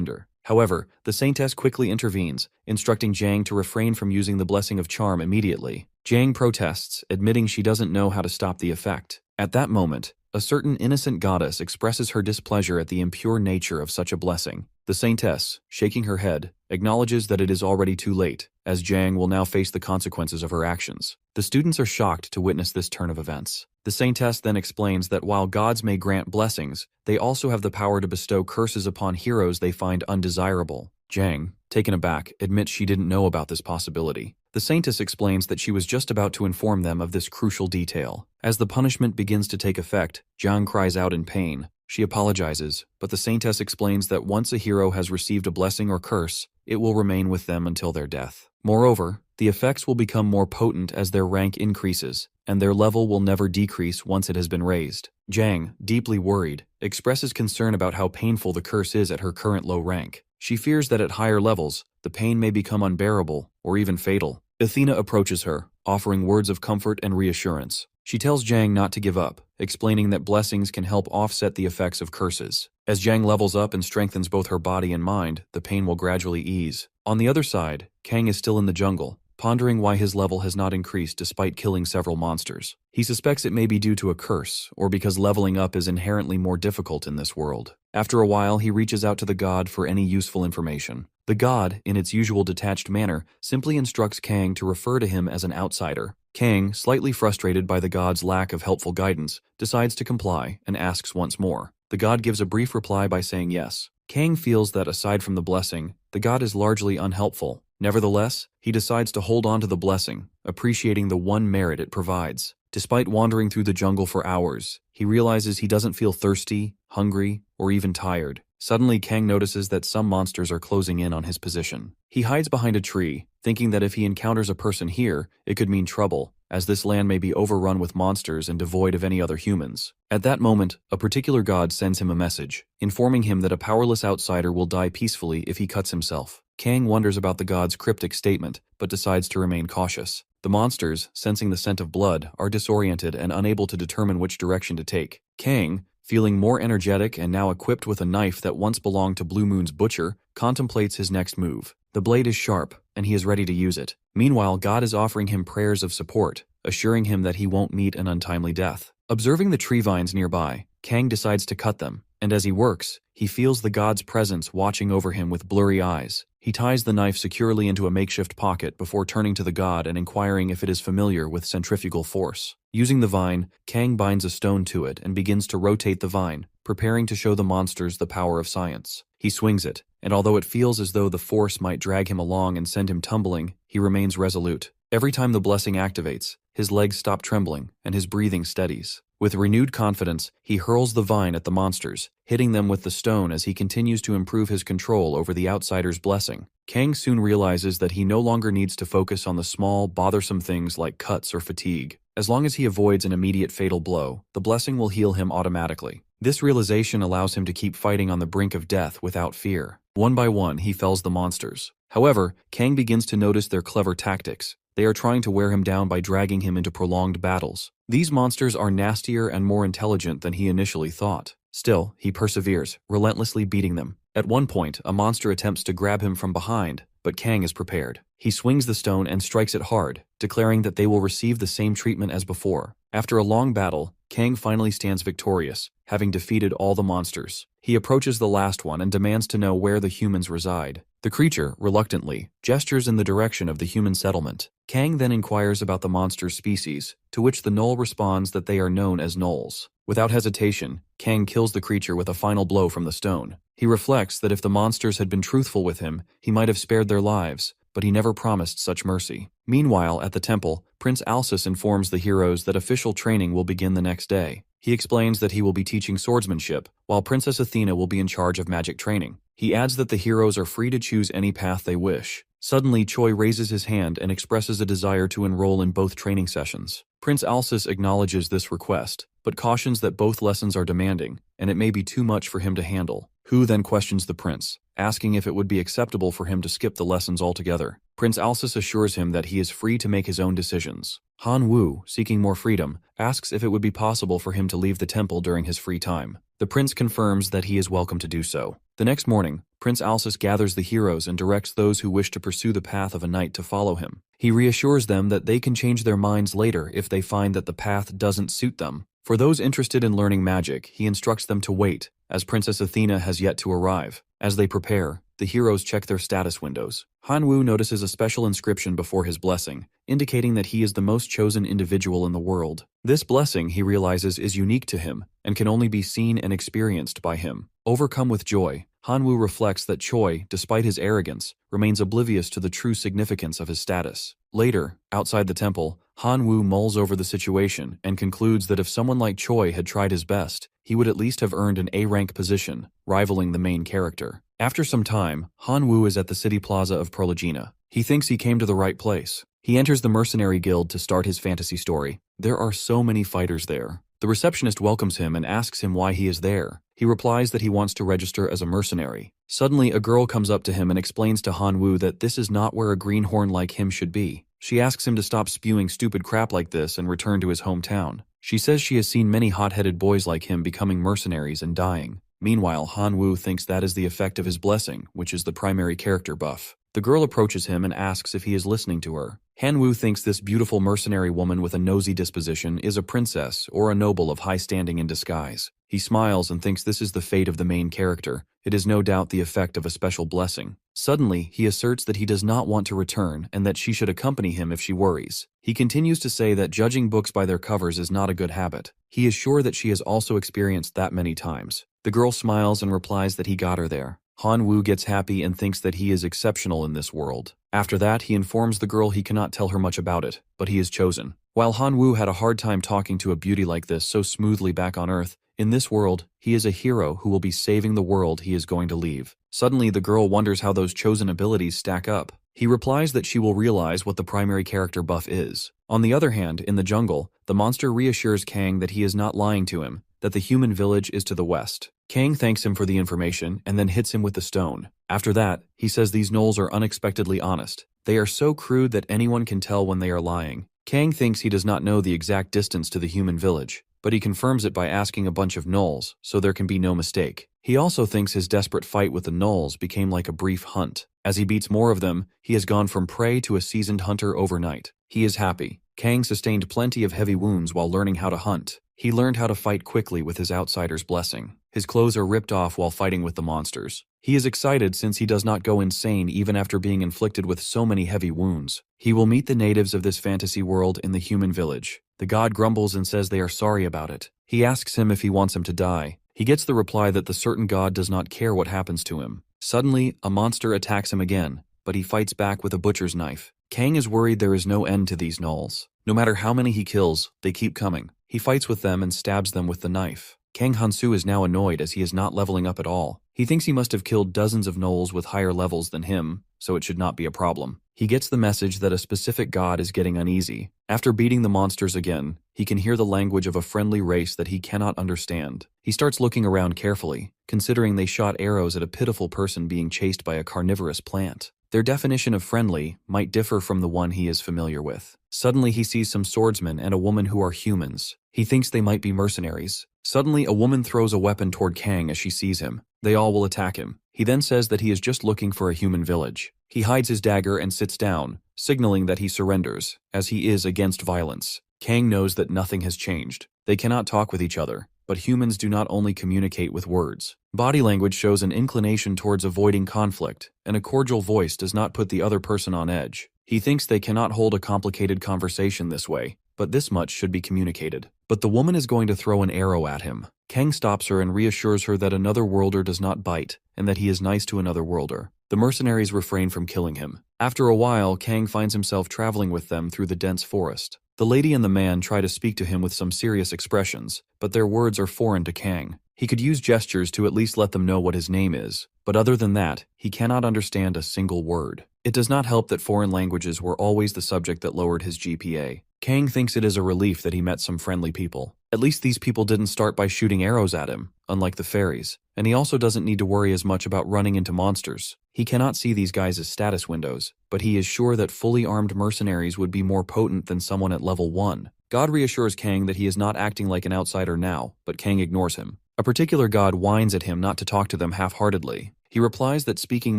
tender. However, the saintess quickly intervenes, instructing Jiang to refrain from using the blessing of charm immediately. Jiang protests, admitting she doesn't know how to stop the effect. At that moment, a certain innocent goddess expresses her displeasure at the impure nature of such a blessing. The saintess, shaking her head, acknowledges that it is already too late, as Jiang will now face the consequences of her actions. The students are shocked to witness this turn of events. The saintess then explains that while gods may grant blessings, they also have the power to bestow curses upon heroes they find undesirable. Jiang, taken aback, admits she didn't know about this possibility. The saintess explains that she was just about to inform them of this crucial detail. As the punishment begins to take effect, Jiang cries out in pain. She apologizes, but the saintess explains that once a hero has received a blessing or curse, it will remain with them until their death. Moreover, the effects will become more potent as their rank increases, and their level will never decrease once it has been raised. Jiang, deeply worried, expresses concern about how painful the curse is at her current low rank. She fears that at higher levels, the pain may become unbearable, or even fatal. Athena approaches her, offering words of comfort and reassurance. She tells Jiang not to give up, explaining that blessings can help offset the effects of curses. As Jiang levels up and strengthens both her body and mind, the pain will gradually ease. On the other side, Kang is still in the jungle, pondering why his level has not increased despite killing several monsters. He suspects it may be due to a curse, or because leveling up is inherently more difficult in this world. After a while, he reaches out to the god for any useful information. The god, in its usual detached manner, simply instructs Kang to refer to him as an outsider. Kang, slightly frustrated by the god's lack of helpful guidance, decides to comply and asks once more. The god gives a brief reply by saying yes. Kang feels that aside from the blessing, the god is largely unhelpful. Nevertheless, he decides to hold on to the blessing, appreciating the one merit it provides. Despite wandering through the jungle for hours, he realizes he doesn't feel thirsty, hungry, or even tired. Suddenly, Kang notices that some monsters are closing in on his position. He hides behind a tree, thinking that if he encounters a person here, it could mean trouble, as this land may be overrun with monsters and devoid of any other humans. At that moment, a particular god sends him a message, informing him that a powerless outsider will die peacefully if he cuts himself. Kang wonders about the god's cryptic statement, but decides to remain cautious. The monsters, sensing the scent of blood, are disoriented and unable to determine which direction to take. Kang, feeling more energetic and now equipped with a knife that once belonged to Blue Moon's butcher, contemplates his next move. The blade is sharp, and he is ready to use it. Meanwhile, God is offering him prayers of support, assuring him that he won't meet an untimely death. Observing the tree vines nearby, Kang decides to cut them, and as he works, he feels the god's presence watching over him with blurry eyes. He ties the knife securely into a makeshift pocket before turning to the god and inquiring if it is familiar with centrifugal force. Using the vine, Kang binds a stone to it and begins to rotate the vine, preparing to show the monsters the power of science. He swings it, and although it feels as though the force might drag him along and send him tumbling, he remains resolute. Every time the blessing activates, his legs stop trembling and his breathing steadies. With renewed confidence, he hurls the vine at the monsters, hitting them with the stone as he continues to improve his control over the outsider's blessing. Kang soon realizes that he no longer needs to focus on the small, bothersome things like cuts or fatigue. As long as he avoids an immediate fatal blow, the blessing will heal him automatically. This realization allows him to keep fighting on the brink of death without fear. One by one, he fells the monsters. However, Kang begins to notice their clever tactics. They are trying to wear him down by dragging him into prolonged battles. These monsters are nastier and more intelligent than he initially thought. Still, he perseveres, relentlessly beating them. At one point, a monster attempts to grab him from behind, but Kang is prepared. He swings the stone and strikes it hard, declaring that they will receive the same treatment as before. After a long battle, Kang finally stands victorious, having defeated all the monsters. He approaches the last one and demands to know where the humans reside. The creature, reluctantly, gestures in the direction of the human settlement. Kang then inquires about the monster's species, to which the gnoll responds that they are known as gnolls. Without hesitation, Kang kills the creature with a final blow from the stone. He reflects that if the monsters had been truthful with him, he might have spared their lives, but he never promised such mercy. Meanwhile, at the temple, Prince Alsus informs the heroes that official training will begin the next day. He explains that he will be teaching swordsmanship, while Princess Athena will be in charge of magic training. He adds that the heroes are free to choose any path they wish. Suddenly, Choi raises his hand and expresses a desire to enroll in both training sessions. Prince Alsus acknowledges this request, but cautions that both lessons are demanding, and it may be too much for him to handle. Hu then questions the prince, asking if it would be acceptable for him to skip the lessons altogether. Prince Alsus assures him that he is free to make his own decisions. Han Wu, seeking more freedom, asks if it would be possible for him to leave the temple during his free time. The prince confirms that he is welcome to do so. The next morning, Prince Alsus gathers the heroes and directs those who wish to pursue the path of a knight to follow him. He reassures them that they can change their minds later if they find that the path doesn't suit them. For those interested in learning magic, he instructs them to wait, as Princess Athena has yet to arrive. As they prepare, the heroes check their status windows. Han Wu notices a special inscription before his blessing, indicating that he is the most chosen individual in the world. This blessing, he realizes, is unique to him, and can only be seen and experienced by him. Overcome with joy, Han Wu reflects that Choi, despite his arrogance, remains oblivious to the true significance of his status. Later, outside the temple, Han Wu mulls over the situation and concludes that if someone like Choi had tried his best, he would at least have earned an A-rank position, rivaling the main character. After some time, Han Wu is at the city plaza of Prologina. He thinks he came to the right place. He enters the mercenary guild to start his fantasy story. There are so many fighters there. The receptionist welcomes him and asks him why he is there. He replies that he wants to register as a mercenary. Suddenly, a girl comes up to him and explains to Han Wu that this is not where a greenhorn like him should be. She asks him to stop spewing stupid crap like this and return to his hometown. She says she has seen many hot-headed boys like him becoming mercenaries and dying. Meanwhile, Han Wu thinks that is the effect of his blessing, which is the primary character buff. The girl approaches him and asks if he is listening to her. Han Wu thinks this beautiful mercenary woman with a nosy disposition is a princess or a noble of high standing in disguise. He smiles and thinks this is the fate of the main character. It is no doubt the effect of a special blessing. Suddenly, he asserts that he does not want to return and that she should accompany him if she worries. He continues to say that judging books by their covers is not a good habit. He is sure that she has also experienced that many times. The girl smiles and replies that he got her there. Han Wu gets happy and thinks that he is exceptional in this world. After that, he informs the girl he cannot tell her much about it, but he is chosen. While Han Wu had a hard time talking to a beauty like this so smoothly back on Earth, in this world, he is a hero who will be saving the world he is going to leave. Suddenly, the girl wonders how those chosen abilities stack up. He replies that she will realize what the primary character buff is. On the other hand, in the jungle, the monster reassures Kang that he is not lying to him, that the human village is to the west. Kang thanks him for the information and then hits him with the stone. After that, he says these gnolls are unexpectedly honest. They are so crude that anyone can tell when they are lying. Kang thinks he does not know the exact distance to the human village, but he confirms it by asking a bunch of gnolls, so there can be no mistake. He also thinks his desperate fight with the gnolls became like a brief hunt. As he beats more of them, he has gone from prey to a seasoned hunter overnight. He is happy. Kang sustained plenty of heavy wounds while learning how to hunt. He learned how to fight quickly with his outsider's blessing. His clothes are ripped off while fighting with the monsters. He is excited since he does not go insane even after being inflicted with so many heavy wounds. He will meet the natives of this fantasy world in the human village. The god grumbles and says they are sorry about it. He asks him if he wants him to die. He gets the reply that the certain god does not care what happens to him. Suddenly, a monster attacks him again, but he fights back with a butcher's knife. Kang is worried there is no end to these gnolls. No matter how many he kills, they keep coming. He fights with them and stabs them with the knife. Kang Hansu is now annoyed as he is not leveling up at all. He thinks he must have killed dozens of gnolls with higher levels than him, so it should not be a problem. He gets the message that a specific god is getting uneasy. After beating the monsters again, he can hear the language of a friendly race that he cannot understand. He starts looking around carefully, considering they shot arrows at a pitiful person being chased by a carnivorous plant. Their definition of friendly might differ from the one he is familiar with. Suddenly he sees some swordsmen and a woman who are humans. He thinks they might be mercenaries. Suddenly a woman throws a weapon toward Kang as she sees him. They all will attack him. He then says that he is just looking for a human village. He hides his dagger and sits down, signaling that he surrenders, as he is against violence. Kang knows that nothing has changed. They cannot talk with each other, but humans do not only communicate with words. Body language shows an inclination towards avoiding conflict, and a cordial voice does not put the other person on edge. He thinks they cannot hold a complicated conversation this way, but this much should be communicated. But the woman is going to throw an arrow at him. Kang stops her and reassures her that another worlder does not bite, and that he is nice to another worlder. The mercenaries refrain from killing him. After a while, Kang finds himself traveling with them through the dense forest. The lady and the man try to speak to him with some serious expressions, but their words are foreign to Kang. He could use gestures to at least let them know what his name is, but other than that, he cannot understand a single word. It does not help that foreign languages were always the subject that lowered his GPA. Kang thinks it is a relief that he met some friendly people. At least these people didn't start by shooting arrows at him, unlike the fairies, and he also doesn't need to worry as much about running into monsters. He cannot see these guys as status windows, but he is sure that fully armed mercenaries would be more potent than someone at level 1. God reassures Kang that he is not acting like an outsider now, but Kang ignores him. A particular god whines at him not to talk to them half-heartedly. He replies that speaking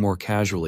more casually